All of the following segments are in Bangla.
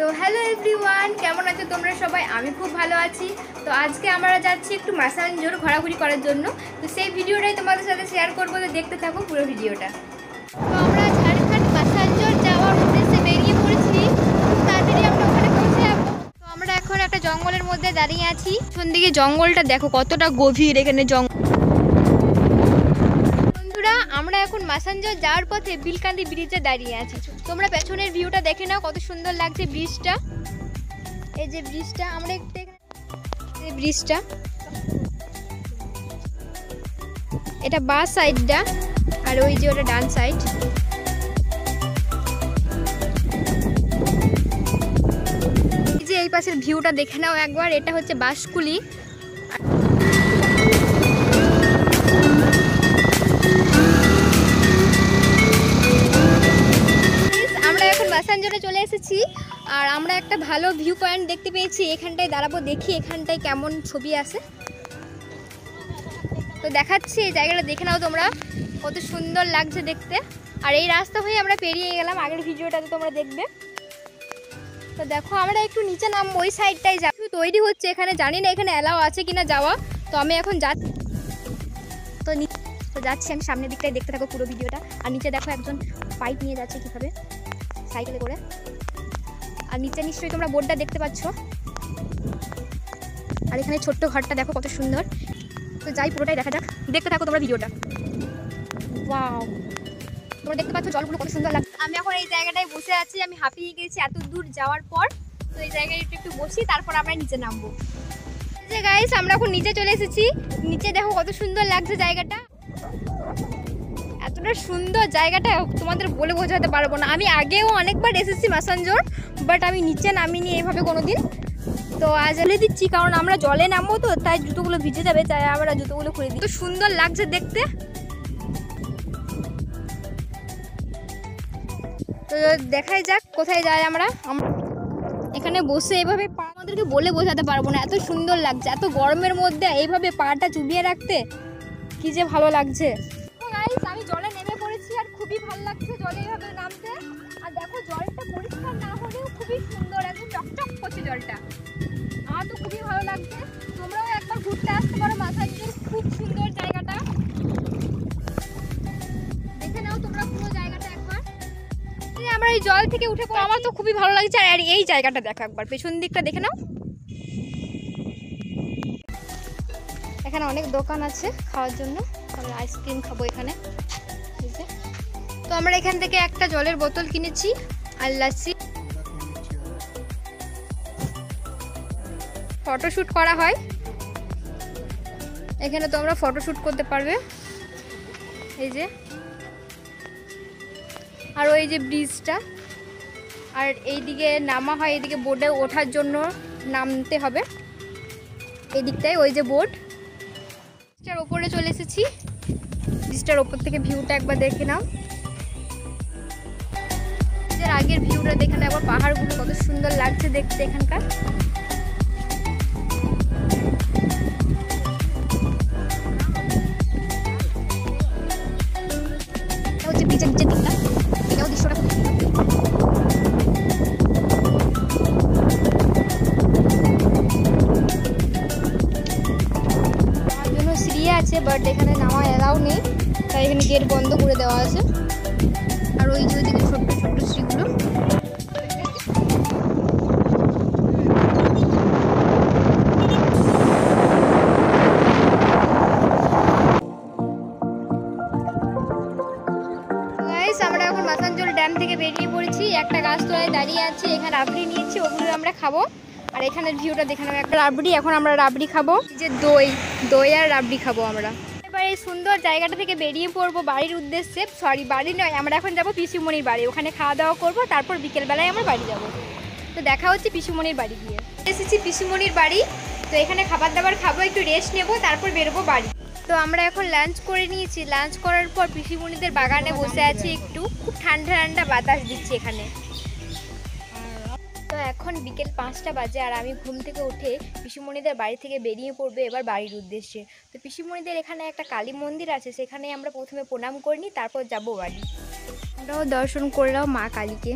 তো হ্যালো এভরিওয়ান, কেমন আছো তোমরা সবাই? আমি খুব ভালো আছি। তো আজকে আমরা যাচ্ছি একটু মাসাঞ্জোর ঘোরাঘুরি করার জন্য। তো সেই ভিডিওটাই তোমাদের সাথে শেয়ার করবো, তো দেখতে থাকো পুরো ভিডিওটা। তো আমরা ঝাড়খণ্ড মাসাঞ্জোর যাওয়ার উদ্দেশ্যে বেরিয়ে পড়েছি। তাড়াতাড়ি আমরা ওখানে পৌঁছে যাবো। তো আমরা এখন একটা জঙ্গলের মধ্যে দাঁড়িয়ে আছি। কোন দিকে জঙ্গলটা দেখো কতটা গভীর, এখানে জঙ্গল। আমরা এখন মাসাঞ্জোর যাওয়ার পথে বিলকান্দি ব্রিজে দাঁড়িয়ে আছি। তোমরা পেছনের ভিউটা দেখে নাও, কত সুন্দর লাগছে ব্রিজটা। এই যে ব্রিজটা, আমরা একটু এই ব্রিজটা, এটা বাঁ সাইডটা আর ওই যে ওটা ডান সাইড। এই যে এই পাশের ভিউটা দেখে নাও একবার, এটা হচ্ছে বাঁশকুলি। মাসাঞ্জোরে চলে এসেছি আর আমরা একটা ভালো ভিউ পয়েন্ট দেখতে পেয়েছি। এখানটায় দাঁড়াবো, দেখি এখানটায় কেমন ছবি আসে। তো দেখাচ্ছি, এই জায়গাটা দেখে নাও তোমরা, কত সুন্দর লাগছে দেখতে। আর এই রাস্তা হয়ে আমরা পেরিয়ে গেলাম, আগের ভিডিওটাতে তোমরা দেখবে। তো দেখো আমরা একটু নিচে নামবো, ওই সাইডটাই যাবো, তৈরি হচ্ছে এখানে, জানি না এখানে অ্যালাও আছে কিনা যাওয়া। তো আমি এখন যাচ্ছি, তো যাচ্ছি আমি সামনের দিকটাই, দেখতে থাকো পুরো ভিডিওটা। আর নিচে দেখো একজন পাইপ নিয়ে যাচ্ছে কীভাবে, সাইকেলে করে। আর নিচে নিশ্চয়ই তোমরা বোর্ডটা দেখতে পাচ্ছ। আর এখানে ছোট্ট ঘরটা দেখো কত সুন্দর। তো যাই, পুরোটাই দেখা যাক, দেখতে থাকো তোমরা ভিডিওটা। ওয়াও, তোমরা দেখতে পাচ্ছ জলগুলো কত সুন্দর লাগছে। আমি এখন এই জায়গাটায় বসে আছি, আমি হাঁপিয়ে গেছি এত দূর যাওয়ার পর। তো এই জায়গায় একটু বসি, তারপর আমরা নিচে নামবো। যে গাইস, আমরা এখন নিচে চলে এসেছি। নিচে দেখো কত সুন্দর লাগছে জায়গাটা, এতটা সুন্দর জায়গাটা তোমাদের বলে বোঝাতে পারবো না। আমি আগেও অনেকবার এসেছি মাসাঞ্জোর, বাট আমি নিচে নামিনি এইভাবে কোনোদিন। তো আজ বলে দিচ্ছি, কারণ আমরা জলে নামবো তো, তাই জুতোগুলো ভিজে যাবে, তাই আমরা জুতোগুলো খুলে দিই। তো সুন্দর লাগছে দেখতে। তো দেখাই যাক কোথায় যাই আমরা। এখানে বসে এইভাবে পা, আমাদেরকে বলে বোঝাতে পারবো না, এত সুন্দর লাগছে। এত গরমের মধ্যে এইভাবে পাটা চুবিয়ে রাখতে কি যে ভালো লাগছে। আমি জলে নেমে পড়েছি আর খুবই ভালো লাগছে জলে এইভাবে নামতে। আর দেখো জলটা পরিষ্কার না হলেও খুবই সুন্দর, একদম চকচক করছে জলটা। আমার তো খুবই ভালো লাগছে। তোমরাও একবার ঘুরতে আসতে পারো মাসাঞ্জোর, খুব সুন্দর জায়গাটা। দেখে নাও তোমরা পুরো জায়গাটা একবার। আমরা এই জল থেকে উঠে পড়ে, আমার তো খুবই ভালো লাগছে। আর এই জায়গাটা দেখো একবার, পেছন দিকটা দেখে নাও। এখানে অনেক দোকান আছে খাওয়ার জন্য, আমরা আইসক্রিম খাবো এখানে। তো আমরা এখান থেকে একটা জলের বোতল কিনেছি আর লাসি। ফটোশ্যুট করা হয় এখানে, তোমরা ফটোশ্যুট করতে পারবে। এই যে, আর ওই যে ব্রিজটা, আর এইদিকে নামা হয়, এইদিকে বোর্ডে ওঠার জন্য নামতে হবে এই দিকটায়, ওই যে বোর্ড। ব্রিজটার ওপরে চলে এসেছি, ব্রিজটার ওপর থেকে ভিউটা একবার দেখে নাও। আগের ভিউটা দেখে নাও একবার, পাহাড়গুলো কত সুন্দর লাগছে দেখতে এখানকার। হচ্ছে ব্রিজের নিচের দিকটা, এটাও দৃশ্যটা খুব আমার জন্য সিঁড়ি আছে, বাট এখানে নামা এলাও নেই, তাই এখানে গেট বন্ধ করে দেওয়া আছে। আর ওই যে ওইদিকে ছোট্ট ছোট্ট শ্রীগুলো। আমরা এখন মাসাঞ্জোর ড্যাম থেকে বেরিয়ে পড়েছি, একটা গাছতলায় দাঁড়িয়ে আছি, এখানে রাবড়ি নিয়েছি, ওগুলো আমরা খাবো। আর এখানের ভিউটা দেখে নাও, একটা রাবড়ি, এখন আমরা রাবড়ি খাবো, যে দই আর রাবড়ি খাবো আমরা। এবার এই সুন্দর জায়গাটা থেকে বেরিয়ে পড়বো বাড়ির উদ্দেশ্যে। সরি, বাড়ি নয়, আমরা এখন যাবো পিসিমণির বাড়ি, ওখানে খাওয়া দাওয়া করবো, তারপর বিকেলবেলায় আমরা বাড়ি যাব। তো দেখা হচ্ছে পিসিমণির বাড়ি গিয়ে। এসেছি পিসিমণির বাড়ি, তো এখানে খাবার দাবার খাবো, একটু রেস্ট নেবো, তারপর বেরোবো বাড়ি। তো আমরা এখন লাঞ্চ করে নিয়েছি, লাঞ্চ করার পর পিসিমণিদের বাগানে বসে আছি, একটু খুব ঠান্ডা ঠান্ডা বাতাস দিচ্ছে এখানে। তো এখন বিকেল 5টা বাজে, আর আমি ঘুম থেকে উঠে পিসিমণিদের বাড়ি থেকে বেরিয়ে পড়বে এবার বাড়ির উদ্দেশ্যে। তো পিসিমণিদের এখানে একটা কালী মন্দির আছে, সেখানে আমরা প্রথমে প্রণাম করে নিই, তারপর যাব বাড়ি। আমরাও দর্শন করলাম মা কালীকে।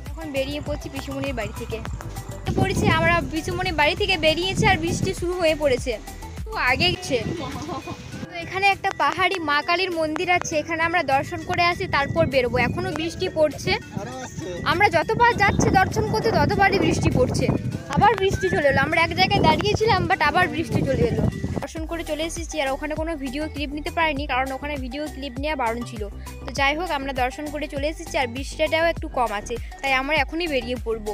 এখন এখন বেরিয়ে পড়ছি পিসুমনির বাড়ি থেকে। পড়েছে আমরা পিসুমনির বাড়ি থেকে বেরিয়েছি আর বৃষ্টি শুরু হয়ে পড়েছে। তো আগে গেছে তো এখানে একটা পাহাড়ি মা কালীর মন্দির আছে, এখানে আমরা দর্শন করে আসি তারপর বেরোবো। এখনো বৃষ্টি পড়ছে, আমরা যতবার যাচ্ছি দর্শন করতে ততবারই বৃষ্টি পড়ছে। আবার বৃষ্টি চলে এলো, আমরা এক জায়গায় দাঁড়িয়েছিলাম বাট আবার বৃষ্টি চলে এলো। দর্শন করে চলে এসেছি আর ওখানে কোনো ভিডিও ক্লিপ নিতে পারিনি কারণ ওখানে ভিডিও ক্লিপ নেওয়া বারণ ছিল। তো যাই হোক আমরা দর্শন করে চলে এসেছি আর বৃষ্টিটাও একটু কম আছে, তাই আমরা এখনই বেরিয়ে পড়বো।